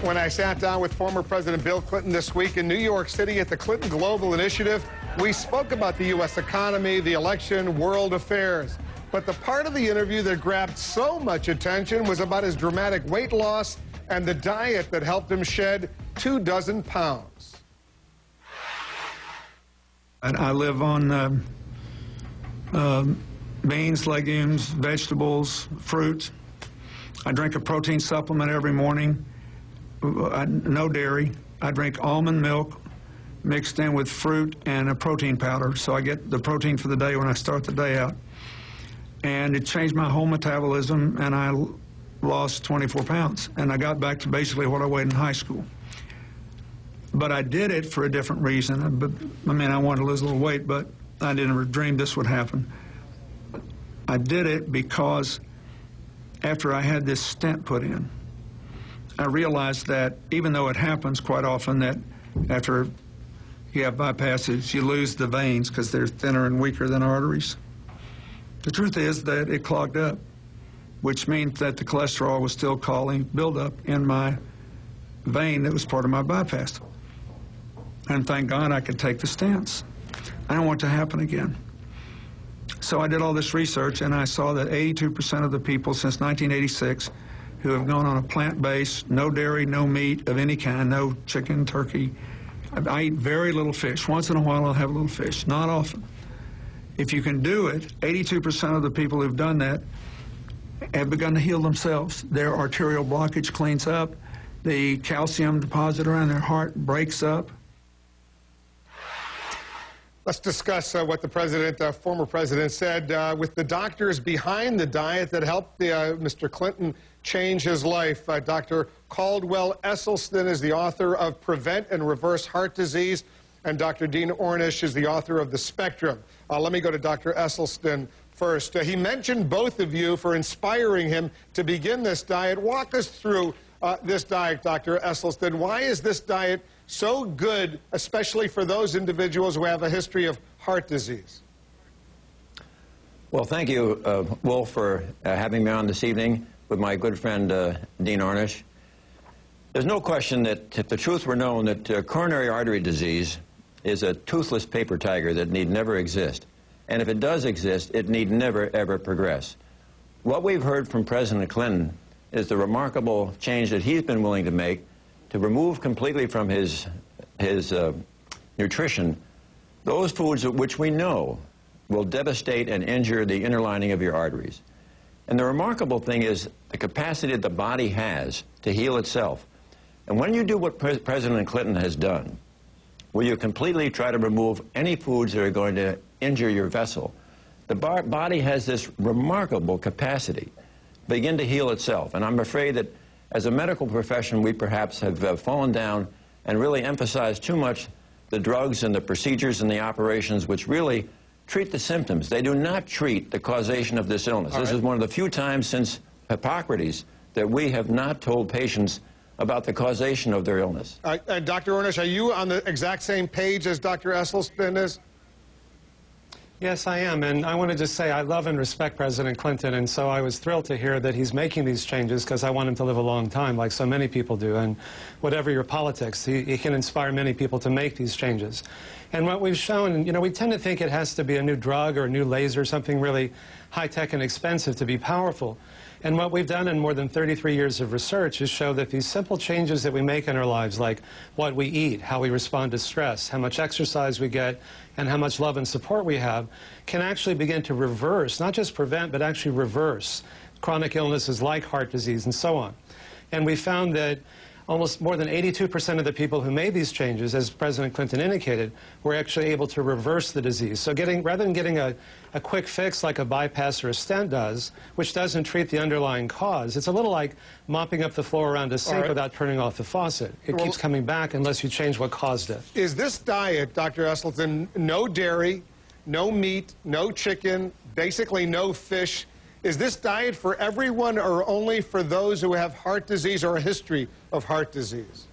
When I sat down with former President Bill Clinton this week in New York City at the Clinton Global Initiative, we spoke about the U.S. economy, the election, world affairs. But the part of the interview that grabbed so much attention was about his dramatic weight loss and the diet that helped him shed 24 pounds. I live on beans, legumes, vegetables, fruit. I drink a protein supplement every morning. No dairy. I drink almond milk mixed in with fruit and a protein powder, so I get the protein for the day when I start the day out. And it changed my whole metabolism, and I lost 24 pounds. And I got back to basically what I weighed in high school. But I did it for a different reason. I mean, I wanted to lose a little weight, but I didn't dream this would happen. I did it because after I had this stent put in, I realized that even though it happens quite often that after you have bypasses, you lose the veins because they're thinner and weaker than arteries. The truth is that it clogged up, which means that the cholesterol was still causing buildup in my vein that was part of my bypass. And thank God I could take the stents. I don't want it to happen again. So I did all this research, and I saw that 82% of the people since 1986 who have gone on a plant-based, no dairy, no meat of any kind, no chicken, turkey. I eat very little fish. Once in a while I'll have a little fish, not often. If you can do it, 82% of the people who've done that have begun to heal themselves. Their arterial blockage cleans up. The calcium deposit around their heart breaks up. Let's discuss what the former president said with the doctors behind the diet that helped Mr. Clinton change his life. Dr. Caldwell Esselstyn is the author of Prevent and Reverse Heart Disease, and Dr. Dean Ornish is the author of The Spectrum. Let me go to Dr. Esselstyn first. He mentioned both of you for inspiring him to begin this diet. Walk us through this diet, Dr. Esselstyn. Why is this diet so good, especially for those individuals who have a history of heart disease? Well, thank you, Wolf, for having me on this evening with my good friend Dean Ornish. There's no question that if the truth were known that coronary artery disease is a toothless paper tiger that need never exist. And if it does exist, it need never, ever progress. What we've heard from President Clinton is the remarkable change that he's been willing to make to remove completely from his nutrition those foods which we know will devastate and injure the inner lining of your arteries. And the remarkable thing is the capacity that the body has to heal itself. And when you do what President Clinton has done, where you completely try to remove any foods that are going to injure your vessel, the body has this remarkable capacity to begin to heal itself. And I'm afraid that as a medical profession, we perhaps have fallen down and really emphasized too much the drugs and the procedures and the operations which really treat the symptoms. They do not treat the causation of this illness. This is one of the few times since Hippocrates that we have not told patients about the causation of their illness. And Dr. Ornish, are you on the exact same page as Dr. Esselstyn is? Yes, I am, and I want to just say I love and respect President Clinton, and so I was thrilled to hear that he's making these changes because I want him to live a long time, like so many people do, and whatever your politics, he can inspire many people to make these changes. And what we've shown, you know, we tend to think it has to be a new drug or a new laser, something really high-tech and expensive to be powerful. And what we've done in more than 33 years of research is show that these simple changes that we make in our lives, like what we eat, how we respond to stress, how much exercise we get, and how much love and support we have, can actually begin to reverse, not just prevent, but actually reverse chronic illnesses like heart disease and so on. And we found that almost more than 82% of the people who made these changes, as President Clinton indicated, were actually able to reverse the disease. So rather than getting a quick fix like a bypass or a stent does, which doesn't treat the underlying cause, it's a little like mopping up the floor around a sink without turning off the faucet. It keeps coming back unless you change what caused it. Is this diet, Dr. Esselstyn, no dairy, no meat, no chicken, basically no fish? Is this diet for everyone or only for those who have heart disease or a history of heart disease?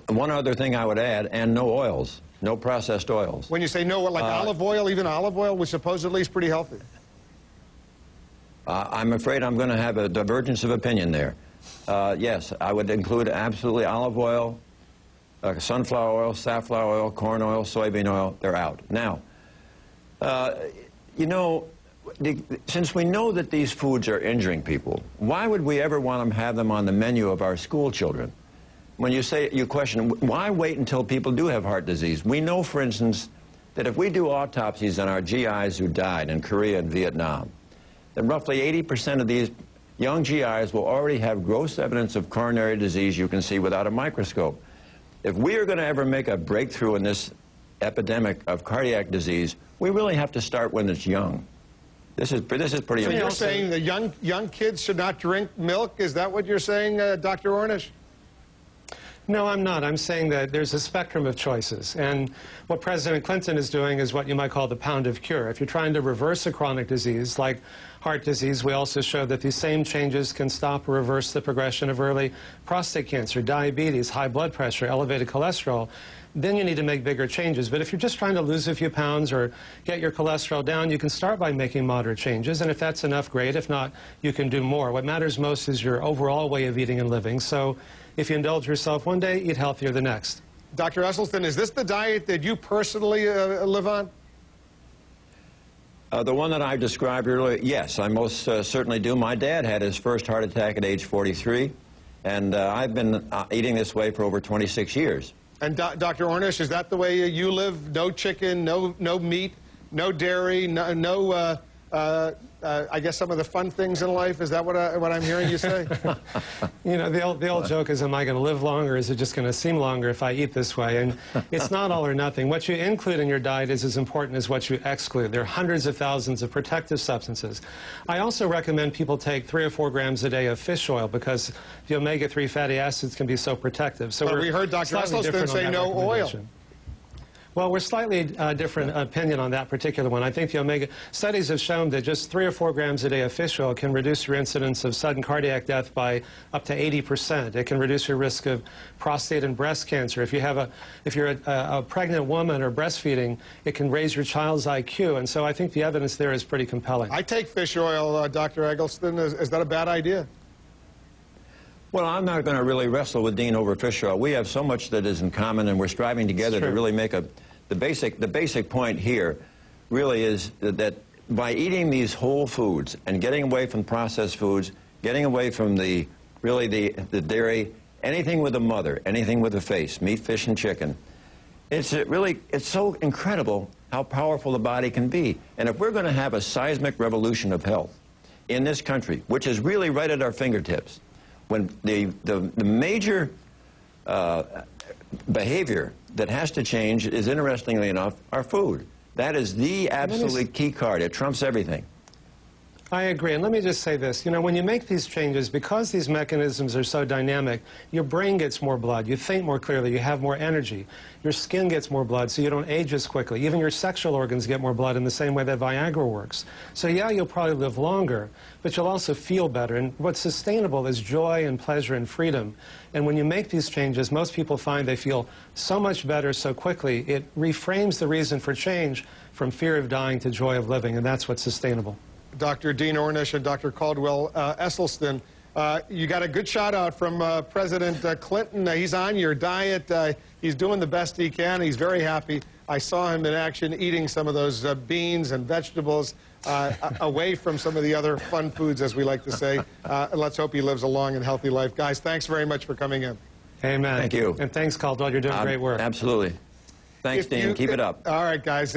One other thing I would add, and no oils, no processed oils. When you say no, like olive oil, even olive oil, which supposedly is pretty healthy? I'm afraid I'm going to have a divergence of opinion there. yes, I would include absolutely olive oil, sunflower oil, safflower oil, corn oil, soybean oil. They're out. Now, you know, since we know that these foods are injuring people, why would we ever want to have them on the menu of our school children? When you question, why wait until people do have heart disease? We know, for instance, that if we do autopsies on our GIs who died in Korea and Vietnam, that roughly 80% of these young GIs will already have gross evidence of coronary disease you can see without a microscope. If we are going to ever make a breakthrough in this epidemic of cardiac disease, we really have to start when it's young. This is pretty So you're saying the young kids should not drink milk? Is that what you're saying, Dr. Ornish? No, I'm not. I'm saying that there's a spectrum of choices. And what President Clinton is doing is what you might call the pound of cure. If you're trying to reverse a chronic disease like heart disease, we also show that these same changes can stop or reverse the progression of early prostate cancer, diabetes, high blood pressure, elevated cholesterol. Then you need to make bigger changes. But if you're just trying to lose a few pounds or get your cholesterol down, you can start by making moderate changes. And if that's enough, great. If not, you can do more. What matters most is your overall way of eating and living. So if you indulge yourself one day, eat healthier the next. Dr. Esselstyn, is this the diet that you personally live on? The one that I described earlier, yes, I most certainly do. My dad had his first heart attack at age 43, and I've been eating this way for over 26 years. And Dr. Ornish, is that the way you live? No chicken, no meat, no dairy, I guess some of the fun things in life? Is that what I'm hearing you say? You know, the old joke is, am I going to live longer? Is it just going to seem longer if I eat this way? And it's not all or nothing. What you include in your diet is as important as what you exclude. There are hundreds of thousands of protective substances. I also recommend people take 3 or 4 grams a day of fish oil because the omega-3 fatty acids can be so protective. So we heard Dr. Esselstyn say no oil. Well, we're slightly different opinion on that particular one. I think the omega studies have shown that just 3 or 4 grams a day of fish oil can reduce your incidence of sudden cardiac death by up to 80%. It can reduce your risk of prostate and breast cancer. If you're a pregnant woman or breastfeeding, it can raise your child's IQ. And so I think the evidence there is pretty compelling. I take fish oil, Dr. Esselstyn. Is that a bad idea? Well, I'm not going to really wrestle with Dean over fish oil. We have so much that is in common, and we're striving together to really make the basic point here really is that by eating these whole foods and getting away from processed foods, getting away from the dairy, anything with a mother, anything with a face, meat, fish, and chicken, it's so incredible how powerful the body can be. And if we're going to have a seismic revolution of health in this country, which is really right at our fingertips, when the major behavior that has to change is, interestingly enough, our food. That is the absolutely key card. It trumps everything. I agree. And let me just say this. You know, when you make these changes, because these mechanisms are so dynamic, your brain gets more blood, you think more clearly, you have more energy. Your skin gets more blood, so you don't age as quickly. Even your sexual organs get more blood in the same way that Viagra works. So yeah, you'll probably live longer, but you'll also feel better. And what's sustainable is joy and pleasure and freedom. And when you make these changes, most people find they feel so much better so quickly. It reframes the reason for change from fear of dying to joy of living, and that's what's sustainable. Dr. Dean Ornish and Dr. Caldwell Esselstyn, you got a good shout out from President Clinton. He's on your diet. He's doing the best he can. He's very happy. I saw him in action eating some of those beans and vegetables away from some of the other fun foods, as we like to say. Let's hope he lives a long and healthy life. Guys, thanks very much for coming in. Amen. Thank you. And thanks, Caldwell. You're doing great work. Absolutely. Thanks, Dean. Keep it up. All right, guys.